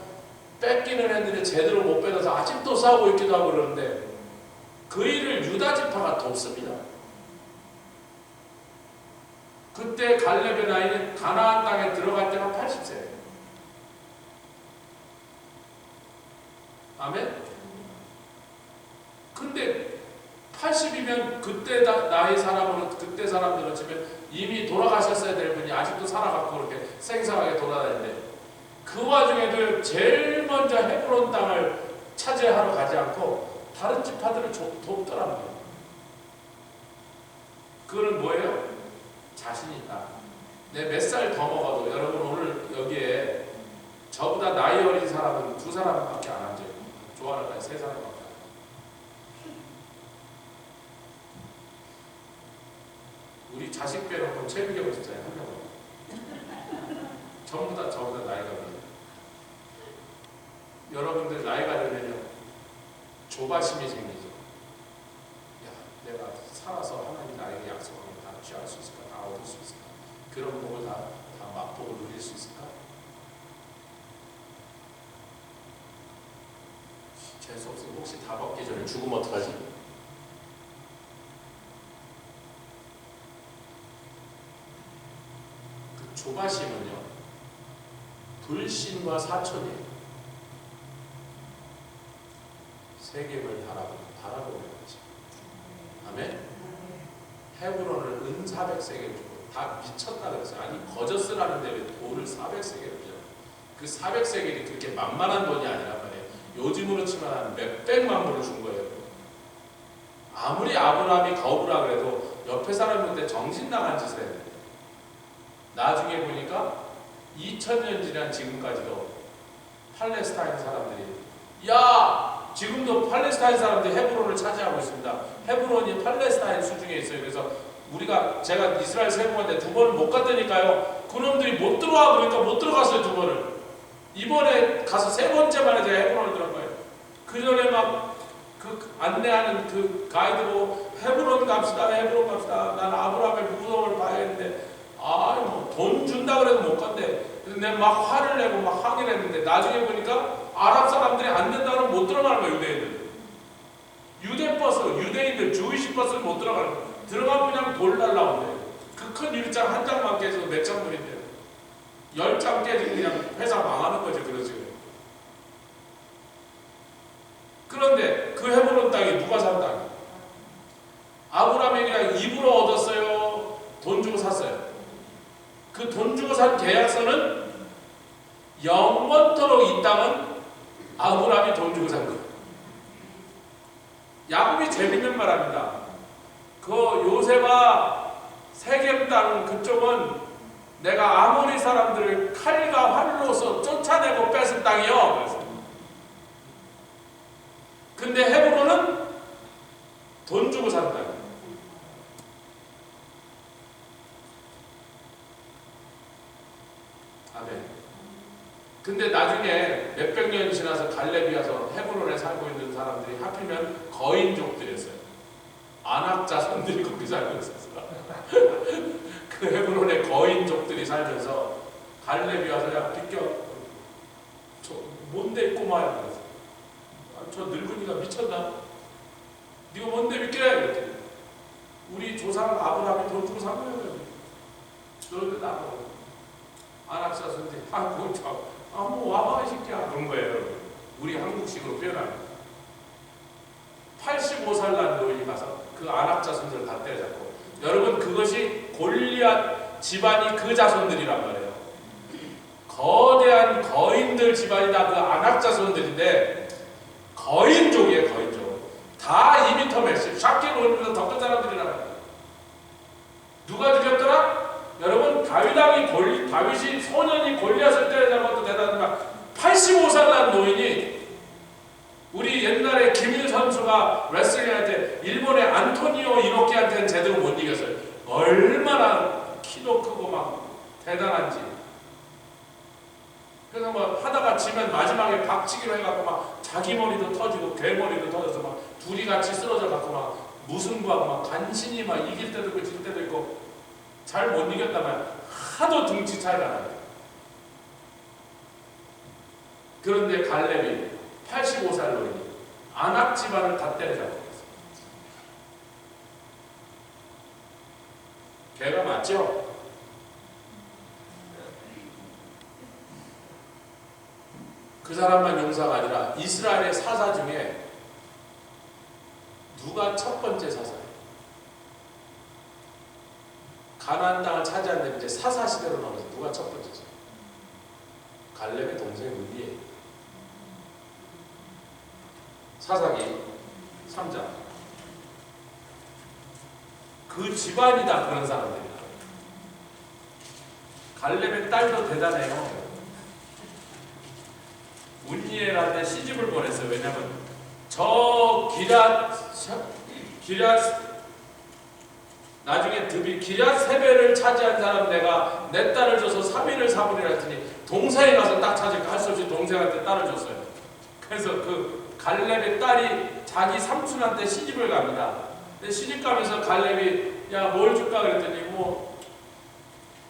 뺏기는 했는데 제대로 못 뺏어서 아직도 싸우고 있기도 하고 그러는데 그 일을 유다 지파가 돕습니다. 그때 갈렙의 나이는 가나안 땅에 들어갈 때가 80세예요. 아멘? 근데 80이면 그때 나이 사람으로 그때 사람들은 치면 이미 돌아가셨어야 될 분이 아직도 살아갖고 그렇게 생생하게 돌아다니는데 그 와중에도 제일 먼저 헤브론 땅을 차지하러 가지 않고 다른 지파들을 돕더라는 거예요. 그거는 뭐예요? 자신이 있다. 내 몇 살 더 먹어도 여러분 오늘 여기에 저보다 나이 어린 사람은 2사람밖에 안 앉아요. 좋아하는 날 3사람밖에. 우리 자식 빼놓고 최미경 집사에 한 명은 전부 다 저보다 나이가 어려요. 여러분들 나이가 들면요 조바심이 생기죠. 야, 내가 살아서 하나님 나에게 약속한 걸 다 취할 수 있을까? 다 얻을 수 있을까? 그런 복을 다 맛보고 누릴 수 있을까? 재수 없으면 혹시 다 받기 전에 죽으면 어떡하지? 그 조바심은요 불신과 사천이에요. 세겜을 바라보는 거지. 아멘? 헤브론을 은 400세겔 주고 다 미쳤다 그랬어요. 아니 거저 쓰라는데 왜 돈을 400세겔을 줘? 그 400세겔이 그렇게 만만한 돈이 아니란 말이에요. 요즘으로 치면 한 몇백만 불을 준 거예요. 아무리 아브라함이 거부라 그래도 옆에 사람한테 정신 나간 짓을 해요. 나중에 보니까 2000년 지난 지금까지도 팔레스타인 사람들이 지금도 팔레스타인 사람들이 헤브론을 차지하고 있습니다. 헤브론이 팔레스타인 수중에 있어요. 그래서 제가 이스라엘 3번인데 2번을 못 갔다니까요. 그놈들이 못 들어와 그러니까 못 들어갔어요. 2번을. 이번에 가서 3번째만에 제가 헤브론을 들어간 거예요. 그 전에 막 그 안내하는 그 가이드 보고 헤브론 갑시다. 난 아브라함의 무덤을 봐야겠는데 돈 준다 그래도 못 간대. 그래서 내가 막 화를 내고 막 항의를 했는데 나중에 보니까 아랍 사람들이 안 된다면 못 들어가는 거예요. 유대인들 주이시 버스를 못 들어가는 거예요. 들어가면 그냥 돌 날라온대요. 그 큰 일장 한 장만 깨져도 몇 장물인데요. 10장 깨지고 그냥 회사 망하는 거죠. 그러지. 그런데 그 헤브론 땅이 누가 산 땅이에요? 아브라함이 그냥 입으로 얻었어요? 돈 주고 샀어요? 그 돈 주고 산 계약서는 영원토록 이 땅은 아브라함이 돈 주고 산 거예요. 야곱이 재밌는 말합니다. 그 요셉아 세겜 땅을 땅 그쪽은 내가 아모리 사람들을 칼과 활로서 쫓아내고 뺏은 땅이요. 그래서. 근데 헤브론은 돈 주고 산 땅이에요. 아멘. 근데 나중에 몇백 년이 지나서 갈렙이 와서 헤브론에 살고 있는 사람들이 하필이면 거인족들이었어요. 아낙 자손들이 거기 살고 있었어요. 그 헤브론의 거인족들이 살면서 갈렙이 와서 야 비켜, 저 뭔데 꼬마야 그랬어. 저 늙은이가 미쳤나? 네가 뭔데 믿기래? 그랬더니 우리 조상 아브라함이 돈 주고 산 거예요. 너희들 나가고 아낙 자손들이 뭐 와봐 이 새끼야 그런 거예요. 우리 한국식으로 표현하면 85살 난 노인이 가서 그 아낙 자손들을 다 때려잡고, 여러분 그것이 골리앗 집안이 그 자손들이란 말이에요. 거대한 거인들 집안이다. 그 아낙 자손들인데 거인족이에요. 거인족. 다 2m 몇십 샤킬 올리면서 더 큰 사람들이란 말이에요. 누가 죽였더라? 여러분 다윗이 소년이 골리앗을 때려잡은 것도 대단하지만 85살 난 노인이, 우리 옛날에 김일 선수가 레슬링 할 때 일본의 안토니오 이노키한테는 제대로 못 이겼어요. 얼마나 키도 크고 막 대단한지. 그래서 뭐 하다가 지면 마지막에 박치기로 해갖고 막 자기 머리도 터지고 개 머리도 터져서 막 둘이 같이 쓰러져 갖고 막 무승부하고 막 간신히 막 이길 때도 있고 질 때도 있고 잘 못 이겼다면 하도 등치 차이가 나요. 그런데 갈렙이 85살 노인이 아낙 집안을 다 때려잡고 있어요. 걔가 맞죠? 그 사람만 용사가 아니라 이스라엘의 사사 중에 누가 첫 번째 사사예요? 가나안 땅을 차지한 데 이제 사사 시대로 넘어서 누가 첫 번째죠? 갈렙의 동생 은이에요. 사사기 3장. 그 집안이다 그런 사람들이다. 갈렙의 딸도 대단해요. 운니엘한테 시집을 보냈어요. 왜냐면 저 나중에 기럇 세벨을 차지한 사람 내가 내 딸을 줘서 3일을 사버리라 했더니 동생이 가서 딱 찾으니까 할 수 없이 동생한테 딸을 줬어요. 그래서 그 갈렙의 딸이 자기 삼촌한테 시집을 갑니다. 근데 시집 가면서 갈렙이 야 뭘 줄까 그랬더니 뭐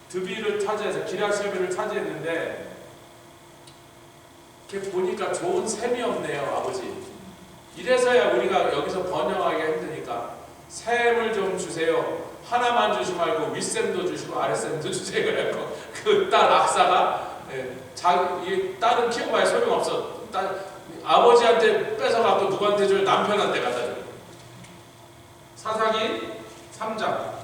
드비를 차지해서 기럇 세벨을 차지했는데 이렇게 보니까 좋은 셈이 없네요, 아버지. 이래서야 우리가 여기서 번영하기가 힘드니까 셈을 좀 주세요. 하나만 주지 말고 윗셈도 주시고 아랫셈도 주세요. 그래갖고 그 딸 악사가 자기 딸은 키워봐야 소용없어. 아버지한테 뺏어갖고 누구한테 줘요? 남편한테 갖다 줘요. 사사기 3장.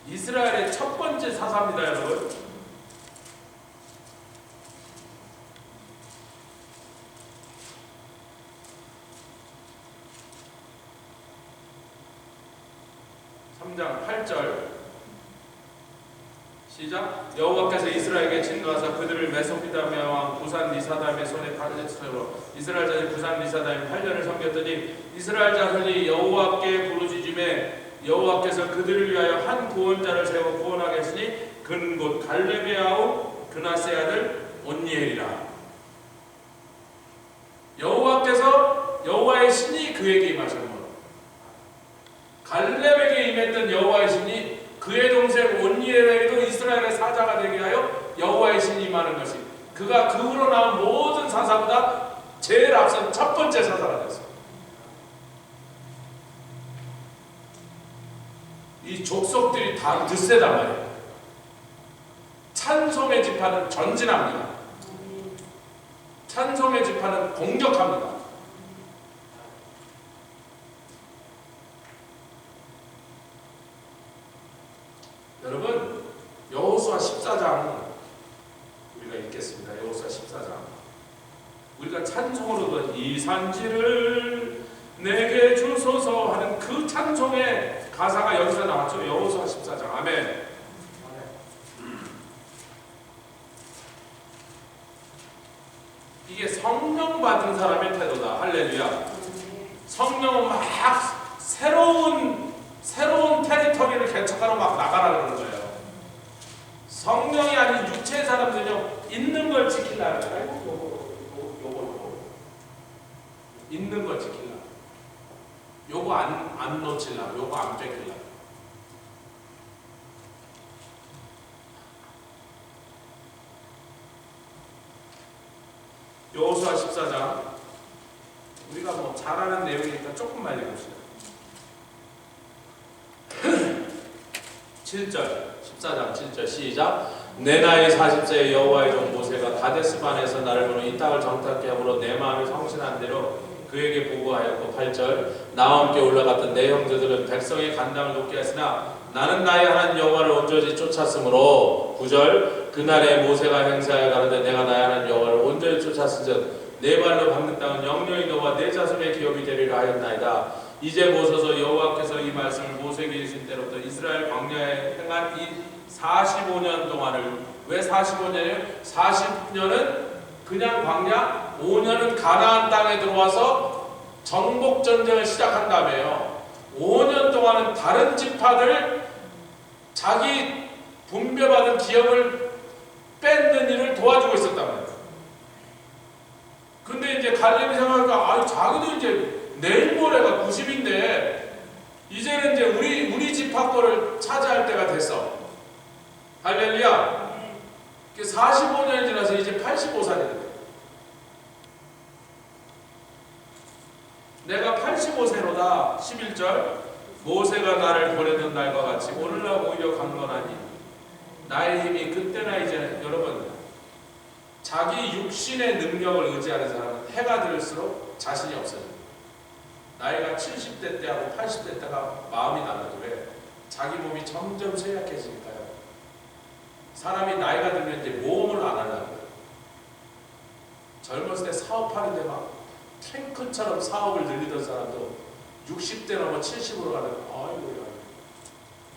이스라엘의 첫 번째 사사입니다, 여러분. (3장) 8절 시작. 여호와께서 이스라엘에게 진노하사 그들을 메소포타미아 왕 구산 리사담의 손에 팔렸으므로 이스라엘 자손이 구산 리사담이 8년을 섬겼더니 이스라엘 자손이 여호와께 부르짖음에 여호와께서 그들을 위하여 한 구원자를 세워 구원하게 하시니 그는 곧 갈렙의 아우 그나스의 아들 온니엘이라. 여호와의 신이 그에게 임하셨고 갈렙에게 임했던 여호와의 신이 그의 동생 온니엘에게도 이스라엘의 사자가 되게 하여 여호와의 신이 임하는 것이, 그가 그 후로 나온 모든 사사보다 제일 앞선 첫 번째 사사가 됐어요. 이 족속들이 다 드세단 말이에요. 찬송의 지파는 전진합니다. 찬송의 지파는 공격합니다. 여러분, 여호수아 14장 우리가 읽겠습니다. 여호수아 14장. 우리가 찬송으로 이 산지를 내게 주소서 내려오소서 하는 그 찬송의 가사가 여기서 나왔죠. 여호수아 14장. 아멘. 이게 성령 받은 사람의 태도다. 할렐루야. 성령은 막 새로운 테리토리를 개척하러 막 나가라는 거예요. 성령이 아닌 육체의 사람들은요, 있는 걸 지키려고 해요. 요거. 있는 걸 지키려고. 요거 안 놓치려고. 요거 안 뺏기려고. 여호수아 14장. 우리가 뭐 잘 아는 내용이니까 조금만 읽읍시다. 7절, 14장 7절 시작. 내 나이 40세의 여호와의 종 모세가 가데스반에서 나를 부르 이 땅을 정탐케 함으로 내 마음이 성실한 대로 그에게 보고하였고 8절 나와 함께 올라갔던 내 형제들은 백성의 간당을 높게 했으나 나는 나의 하나님 여호와를 온전히 쫓았으므로 9절 그날에 모세가 행사하여 가는데 내가 나의 하나님 여호와를 온전히 쫓았은즉 내 발로 밟는 땅은 영영이 너와 내 자손의 기업이 되리라 하였나이다. 이제 보소서 여호와께서 이 말씀을 모세에게 주신 때로부터 이스라엘 광야에 행한 이 45년 동안을 왜 45년이에요? 40년은 그냥 광야, 5년은 가나안 땅에 들어와서 정복 전쟁을 시작한 다음에요. 5년 동안은 다른 지파들 자기 분배받은 기업을 뺏는 일을 도와주고 있었단 말이에요. 근데 이제 갈렙이 생각하니까 자기도 이제 내일 모레가 90인데 이제는 이제 우리 지파 거를 차지할 때가 됐어. 할렐루야. 45년이 지나서 이제 85살이 돼. 내가 85세로다. 11절 모세가 나를 보내던 날과 같이 오늘날 오히려 강건하니 나의 힘이 그때나 이제 여러분 자기 육신의 능력을 의지하는 사람은 해가 들수록 자신이 없어요. 나이가 70대 때하고 80대 때가 마음이 달라져. 왜? 자기 몸이 점점 쇠약해지니까요. 사람이 나이가 들면 이제 모험을 안 하려고요. 젊었을 때 사업하는데 막 탱크처럼 사업을 늘리던 사람도 60대 넘어 70으로 가면 아이고야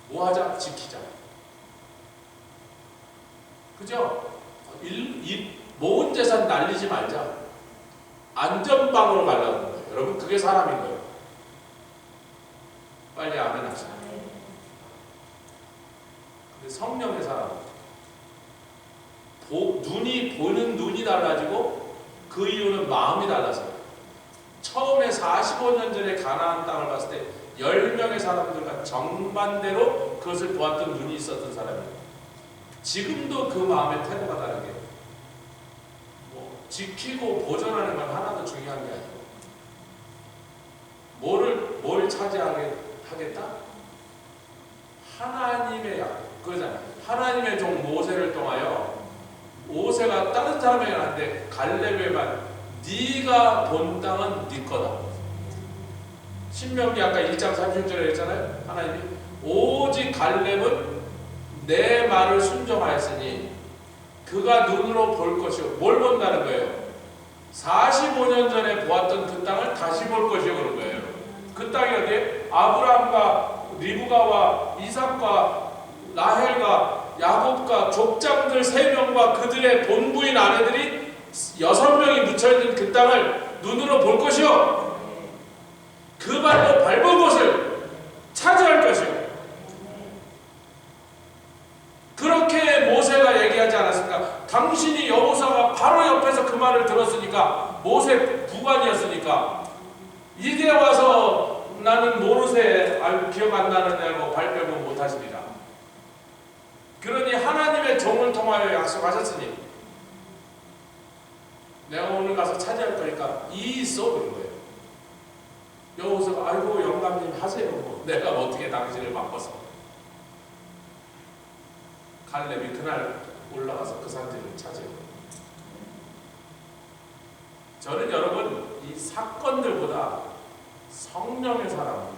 뭐 하자? 지키자. 그죠? 모은 재산 날리지 말자. 안전방으로 가려는 거예요. 여러분 그게 사람인 거예요. 빨리 아멘 하시다. 근데 성령의 사람 눈이 보는 눈이 달라지고 그 이유는 마음이 달라서요. 처음에 45년 전에 가나안 땅을 봤을 때 10명의 사람들과 정반대로 그것을 보았던 눈이 있었던 사람이에요. 지금도 그 마음의 태도가 다른 게 지키고 보존하는 건 하나도 중요한 게 아니고 뭘 차지하겠다? 하나님의 그거잖아요. 하나님의 종 모세를 통하여 모세가 다른 사람에게 하는데 갈렙에만 네가 본 땅은 네 거다. 신명기 아까 1장 36절에 했잖아요. 하나님이 오직 갈렙은 내 말을 순종하였으니 그가 눈으로 볼 것이요. 뭘 본다는 거예요? 45년 전에 보았던 그 땅을 다시 볼 것이요. 그런 거예요. 그 땅이 어디에? 아브라함과 리브가와 이삭과 라헬과 야곱과 족장들 3명과 그들의 본부인 아내들이 6명이 묻혀있는 그 땅을 눈으로 볼 것이요. 그 발로 밟은 곳을 차지할 것이요. 그렇게 모세가 얘기하지 않았습니까? 당신이 여호수아가 바로 옆에서 그 말을 들었으니까 모세 부관이었으니까 이제 와서 나는 모르세 기억 안 나느냐고 발뺌은 못하시리라. 그러니 하나님의 종을 통하여 약속하셨으니 내가 오늘 가서 차지할 거니까 이 있어 그런 거예요. 여호수아가 아이고 영감님 하세요. 내가 어떻게 당신을 바꿔서. 갈렙이 그날 올라가서 그 산지를 차지해요. 저는 여러분 이 사건들보다 성령의 사람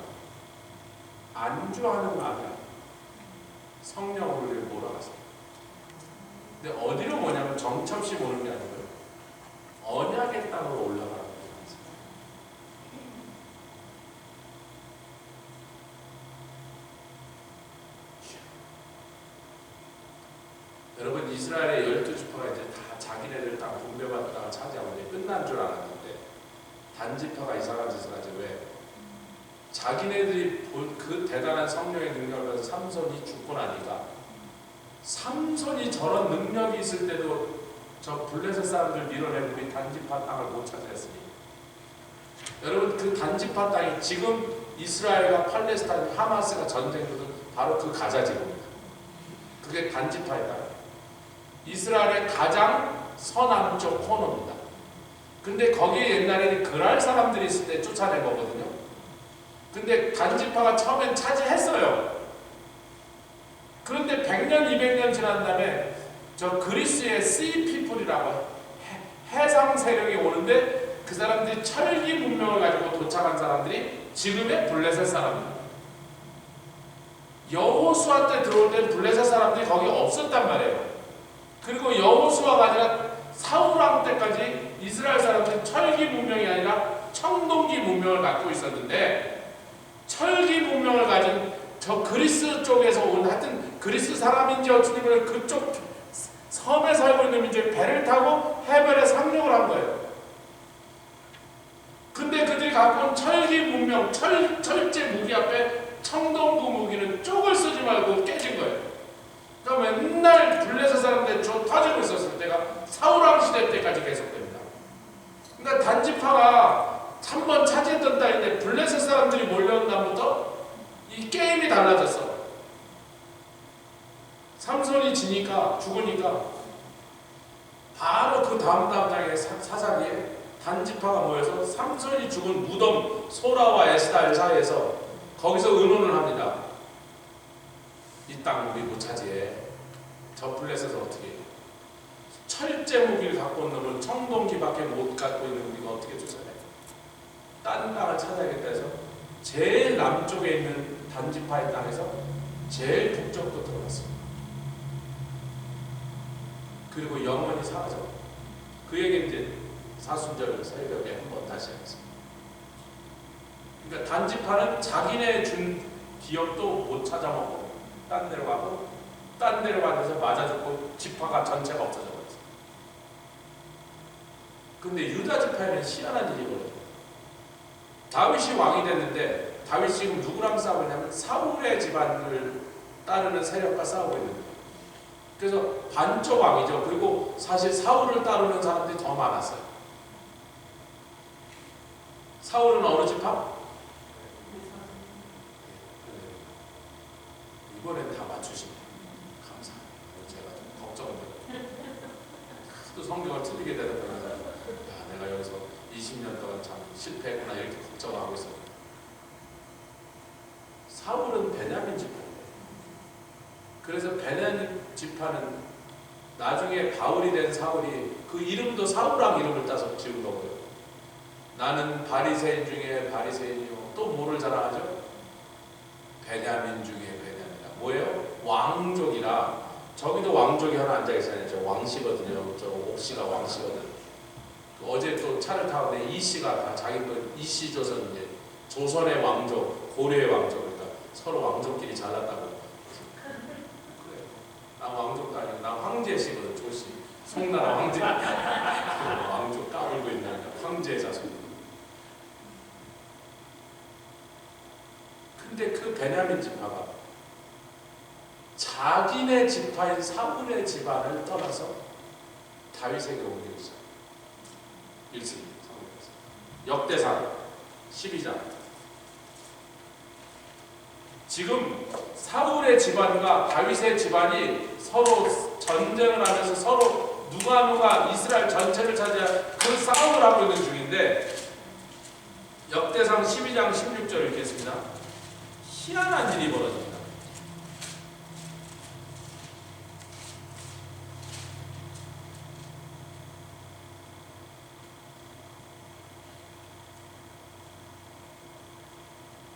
안주하는 마음이 성령으로 우리를 몰아갔어요. 근데 어디로 뭐냐면 정처없이 모는 게 아니고요. 언약의 땅으로 올라가는 거예요. 여러분 이스라엘의 12지파가 이제 다 자기네들 땅 분배받다가 차지하고 이제 끝난 줄 알았는데 단지파가 이상한 짓을 하지. 왜? 자기네들이 본 그 대단한 성령의 능력을 가서 삼손이 죽고 나니까 삼손이 저런 능력이 있을 때도 저 블레셋 사람들 밀어내고 우리 단지파 땅을 못 차지했으니 여러분 그 단지파 땅이 지금 이스라엘과 팔레스타인 하마스가 전쟁 중은 바로 그 가자 지구입니다. 그게 단지파의 땅. 이스라엘의 가장 서남쪽 코너입니다. 근데 거기에 옛날에는 그랄 사람들이 있을 때 쫓아낸 거거든요. 근데 단지파가 처음엔 차지했어요. 그런데 100년, 200년 지난 다음에 저 그리스의 씨피플이라고 해상 세력이 오는데 그 사람들이 철기 문명을 가지고 도착한 사람들이 지금의 블레셋 사람입니다. 여호수아 때 들어올 때 블레셋 사람들이 거기 없었단 말이에요. 그리고 여호수아가 아니라 사울왕 때까지 이스라엘 사람들이 철기 문명이 아니라 청동기 문명을 갖고 있었는데 철기 문명을 가진 저 그리스 쪽에서 온 하여튼 그리스 사람인지 어찌든 간에 그쪽 섬에 살고 있는 민족이 배를 타고 해변에 상륙을 한 거예요. 근데 그들이 갖고 온 철기 문명, 철제 무기 앞에 청동구 무기는 쪽을 쓰지 말고 깨진 거예요. 그러니까 맨날 블레셋 사람들 터지고 있었을 때가 사울왕 시대 때까지 계속됩니다. 그러니까 단지파가 한번 차지했던 땅인데 블레셋 사람들이 몰려온 다음부터 이 게임이 달라졌어. 삼손이 지니까 죽으니까 바로 그 다음 장의 사사기에 단지파가 모여서 삼손이 죽은 무덤 소라와 에스달 사이에서 거기서 의논을 합니다. 이 땅 우리 못 차지해. 저 블레셋을 어떻게 해? 철제 무기를 갖고 온 놈은 청동기밖에 못 갖고 있는 우리가 어떻게 조사해? 딴 땅을 찾아야겠다 해서 제일 남쪽에 있는 단지파의 땅에서 제일 북쪽으로 들어갔습니다. 그리고 영원히 사라져. 그 얘기 이제 사순절 새벽에 한번 다시 하겠습니다. 그러니까 단지파는 자기네 준 기업도 못 찾아먹고 딴 데로 가고 딴 데로 가면서 맞아 죽고 지파가 전체가 없어져 버렸어요. 근데 유다 지파에는 희한한 일이 벌어져요. 다윗이 왕이 됐는데 다윗이 지금 누구랑 싸우고 있냐면 사울의 집안을 따르는 세력과 싸우고 있는 거예요. 그래서 반쪽 왕이죠. 그리고 사실 사울을 따르는 사람들이 더 많았어요. 사울은 어느 지파? 이번엔 다 맞추시네. 감사합니다. 제가 좀 걱정돼요. 또 성경을 틀리게 되더라고요. 내가 여기서 20년 동안 참 실패했구나 이렇게 걱정하고 있었는데 사울은 베냐민 지파예요. 그래서 베냐민 지파는 나중에 바울이 된 사울이 그 이름도 사울왕 이름을 따서 지은 거고요. 나는 바리새인 중에 바리새인이요. 또 뭐를 자랑하죠? 베냐민 중에 베냐민이다. 뭐예요? 왕족이라. 저기도 왕족이 하나 앉아있어요. 저 왕씨거든요. 저 옥씨가 왕씨거든요. 어제 또 차를 타는데 이씨가 다 자기 그 이씨 조선 이제 조선의 왕족, 고려의 왕족, 그러니까 서로 왕족끼리 잘났다고. 그래. 나 왕족도 아니고 나 황제씨거든. 조씨. 송나라 황제. 왕족 까불고 있는 황제의 자손. 근데 그 베냐민 지파가 자기네 지파인 사울의 집안을 떠나서 다윗에게 오기로 했어요. 1승 역대상 12장. 지금 사울의 집안과 다윗의 집안이 서로 전쟁을 하면서 서로 누가 이스라엘 전체를 차지한 그 싸움을 하고 있는 중인데 역대상 12장 16절 읽겠습니다. 희한한 일이 벌어집니다.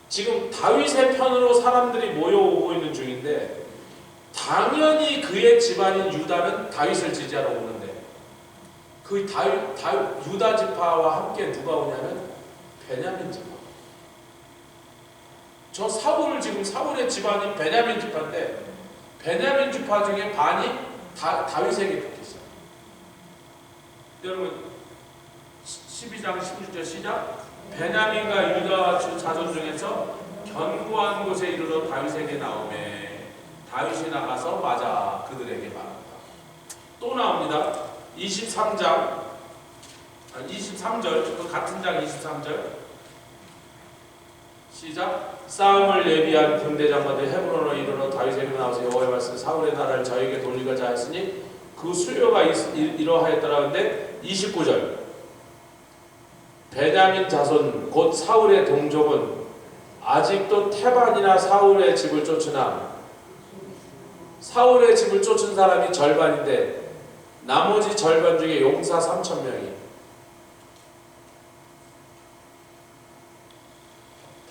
지금 다윗의 편으로 사람들이 모여오고 있는 중인데 당연히 그의 집안인 유다는 다윗을 지지하러 오는데 그 유다 지파와 함께 누가 오냐면 베냐민 지파. 저 사울을 지금 사울의 집안이 베냐민 지파인데 베냐민 지파 중에 반이 다윗에게 붙기 시작. 여러분 12장 16절 시작. 베냐민과 유다 자손 중에서 견고한 곳에 이르러 다윗에게 나오매 다윗이 나가서 맞아 그들에게 말한다. 또 나옵니다. 23절 그 같은 장 23절 시작. 싸움을 예비한 군대장관들 헤브론으로 이르러 다윗에게 나와서 여호와의 말씀 사울의 나라를 저에게 돌리고자 하였으니 그 수요가 이러하였더라. 근데 29절 베냐민 자손 곧 사울의 동족은 아직도 태반이나 사울의 집을 쫓으나 사울의 집을 쫓은 사람이 절반인데 나머지 절반 중에 용사 3,000명이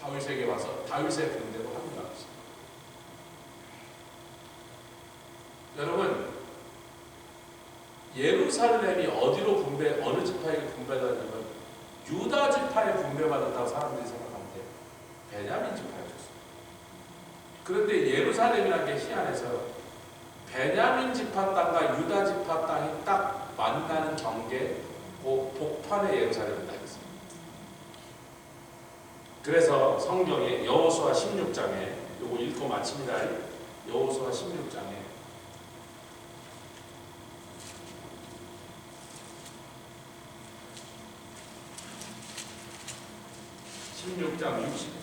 다윗에게 와서 다윗의 군대로 합류하고 있습니다. 여러분 예루살렘이 어디로 어느 지파에게 분배받았냐면 유다 지파에 분배받았다고 사람들이 생각하는데 베냐민 지파에 줬습니다. 그런데 예루살렘이라는 게 희한해서 베냐민 지파 땅과 유다 지파 땅이 딱 만나는 경계 복판에 예루살렘이 딱 있습니다. 그래서 성경에 여호수아 16장에 요거 읽고 마칩니다. 여호수아 16장에 16장 60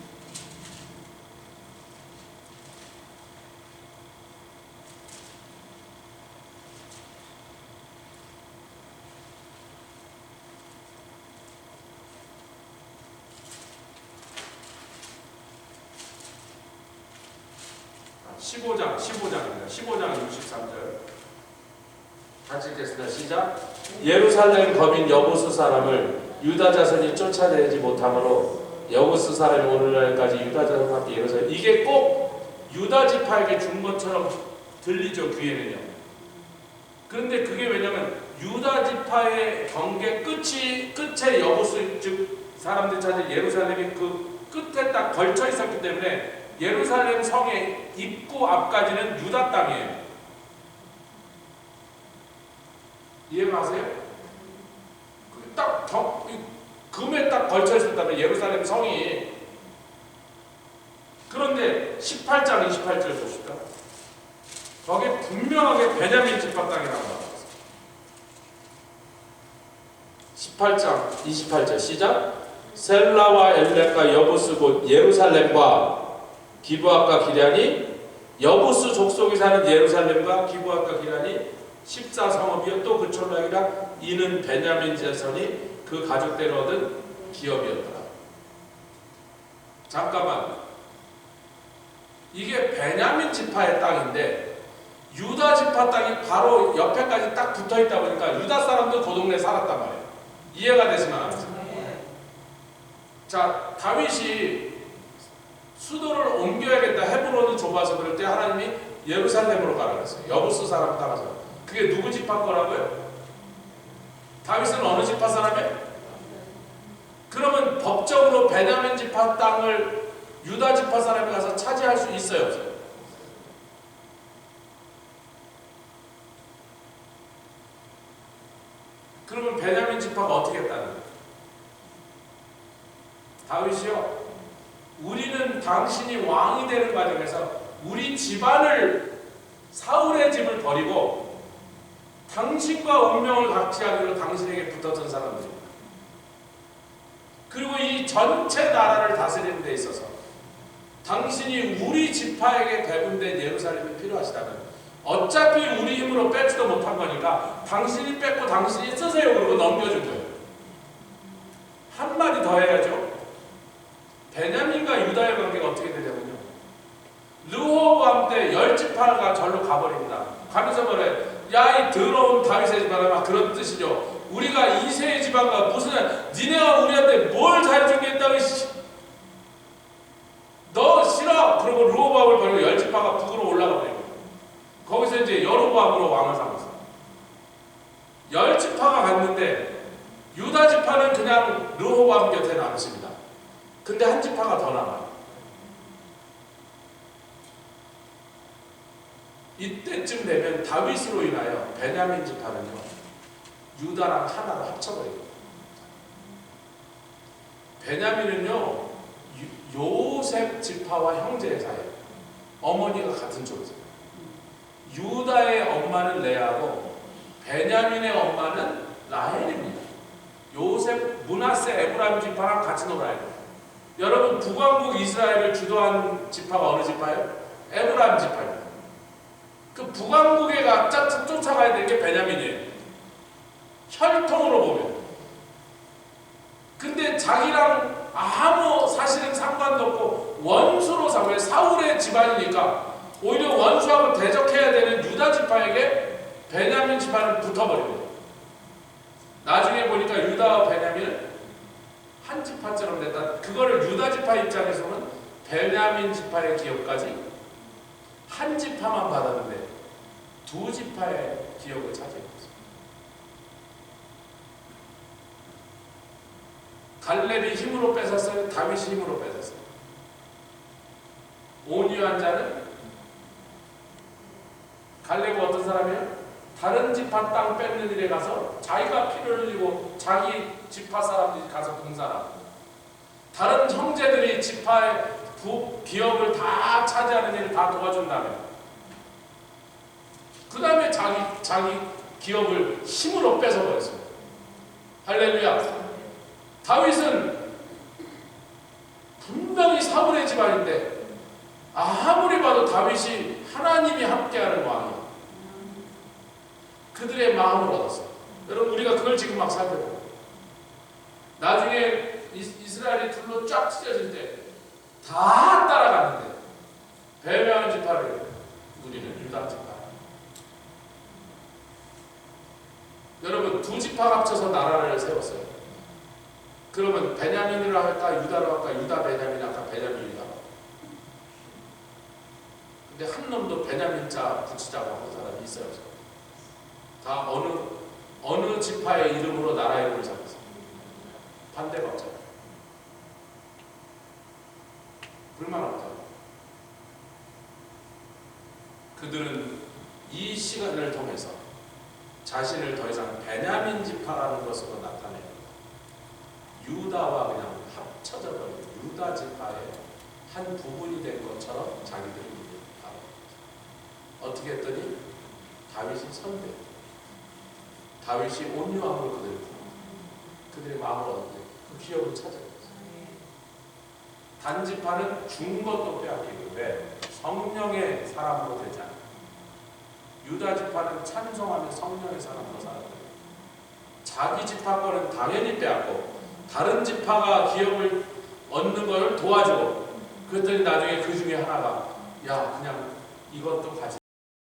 15장입니다. 15장 63절 같이 읽겠습니다. 시작. 예루살렘 거민 여부수 사람을 유다 자손이 쫓아내지 못하므로 여부수 사람이 오늘날까지 유다 자손 함께 예루살렘 이게 꼭 유다 지파에게 준 것처럼 들리죠. 귀에는요. 그런데 그게 왜냐면 유다 지파의 경계 끝에 여부수 즉 사람들이 찾은 예루살렘이 그 끝에 딱 걸쳐 있었기 때문에 예루살렘 성의 입구 앞까지는 유다 땅이에요. 이해가세요? 딱 금에 딱 걸쳐 있었다면 예루살렘 성이. 그런데 18장 28절 보십시오. 거기에 분명하게 베냐민 지파 땅이라고 나왔어요. 18장 28절 시작. 셀라와 엘렉과 여부스 곧 예루살렘과 기브앗과 기럇이 여부스 족속이 사는 예루살렘과 기브앗과 기럇이 14성읍이요 또 그 촌락이라 이는 베냐민 자손이 그 가족대로 얻은 기업이었더라. 잠깐만, 이게 베냐민 지파의 땅인데 유다 지파 땅이 바로 옆에까지 딱 붙어있다 보니까 유다 사람도 그 동네에 살았단 말이에요. 이해가 되시면 안 되세요? 자, 다윗이 수도를 옮겨야겠다. 헤브론이 좁아서 그럴 때 하나님이 예루살렘으로 가라 그랬어요. 여부스 사람 따라서. 그게 누구 지파 거라고요? 다윗은 어느 지파 사람이에요? 그러면 법적으로 베냐민 지파 땅을 유다 지파 사람이 가서 차지할 수 있어요, 없어요? 그러면 베냐민 지파가 어떻게 했다는 거예요? 다윗이요, 우리는 당신이 왕이 되는 과정에서 우리 집안을 사울의 집을 버리고 당신과 운명을 같이 하기로 당신에게 붙었던 사람들입니다. 그리고 이 전체 나라를 다스리는 데 있어서 당신이 우리 지파에게 배분된 예루살렘이 필요하시다면 어차피 우리 힘으로 뺏지도 못한 거니까 당신이 뺏고 당신이 쓰세요 그러고 넘겨준 거예요. 한마디 더 해야죠. 베냐민과 유다의 관계가 어떻게 되냐면요, 르호보암 때 10지파가 절로 가버립니다. 가면서 뭐래? 야, 이 더러운 다윗의 집안아, 막 그런 뜻이죠. 우리가 이새의 집안과 무슨 니네가 우리한테 뭘 잘해준 게 있다고, 너 싫어! 그러고 르호보암을 버리고 10지파가 북으로 올라가 버리고 거기서 이제 여로보암으로 왕을 삼았어요. 10지파가 갔는데 유다 지파는 그냥 르호보암 곁에 남습니다. 근데 한 지파가 더 남아요. 이때쯤 되면 다윗으로 인하여 베냐민 지파는요 유다랑 하나로 합쳐버려요. 베냐민은요 요셉 지파와 형제 사이에 어머니가 같은 쪽이세요. 유다의 엄마는 레아고 베냐민의 엄마는 라헬입니다. 요셉, 므낫세, 에브라임 지파랑 같이 놀아야 돼요. 여러분 북왕국 이스라엘을 주도한 지파가 어느 지파예요? 에브라임 지파입니다. 그 북왕국에 쫓아가야 되는 게 베냐민이에요. 혈통으로 보면. 근데 자기랑 아무 사실은 상관도 없고 원수로 삼을 사울의 집안이니까 오히려 원수하고 대적해야 되는 유다 지파에게 베냐민 지파는 붙어버립니다. 나중에 보니까 유다와 베냐민은 한 지파처럼 됐다. 그거를 유다 지파 입장에서는 베냐민 지파의 기업까지 한 지파만 받았는데 두 지파의 기업을 차지했어요. 갈렙이 힘으로 뺏었어요? 다윗이 힘으로 뺏었어요? 온유한 자는 갈렙은 어떤 사람이에요? 다른 지파 땅 뺏는 일에 가서 자기가 피를 흘리고 자기 지파 사람들이 가서 봉사하고 다른 형제들이 지파의 기업을 다 차지하는 일을 다 도와준 다음에 그 다음에 자기 기업을 힘으로 뺏어버렸어요. 할렐루야. 다윗은 분명히 사울의 집안인데 아무리 봐도 다윗이 하나님이 함께하는 왕이에요. 그들의 마음을 얻었어요. 여러분 우리가 그걸 지금 막 살펴보고 나중에 이스라엘이 둘로 쫙 찢어질 때 다 따라갔는데 베냐민 지파를 우리는 유다 지파. 여러분 두 지파 합쳐서 나라를 세웠어요. 그러면 베냐민으로 할까 유다로 할까? 유다 베냐민 할까? 베냐민 유다. 근데 한 놈도 베냐민자 붙이자고 하는 사람이 있어요 없어요? 다 어느 지파의 이름으로 나라 이름을 잡았어요. 반대가 없잖아요. 불만 없잖아요. 그들은 이 시간을 통해서 자신을 더 이상 베냐민 지파라는 것으로 나타내고 유다와 그냥 합쳐져 버린 유다 지파의 한 부분이 된 것처럼 자기들이 바로 어떻게 했더니 다윗이 선대, 다윗이 온유함으로 그들의 마음을 얻는데 그 기업을 찾아요. 단지파는 준 것도 빼앗기고 왜? 성령의 사람으로 되지 않아요. 유다 지파는 찬송하며 성령의 사람으로 살아요. 자기 지파 거는 당연히 빼앗고 다른 지파가 기업을 얻는 걸 도와주고 그랬더니 나중에 그 중에 하나가 야 그냥 이것도 가지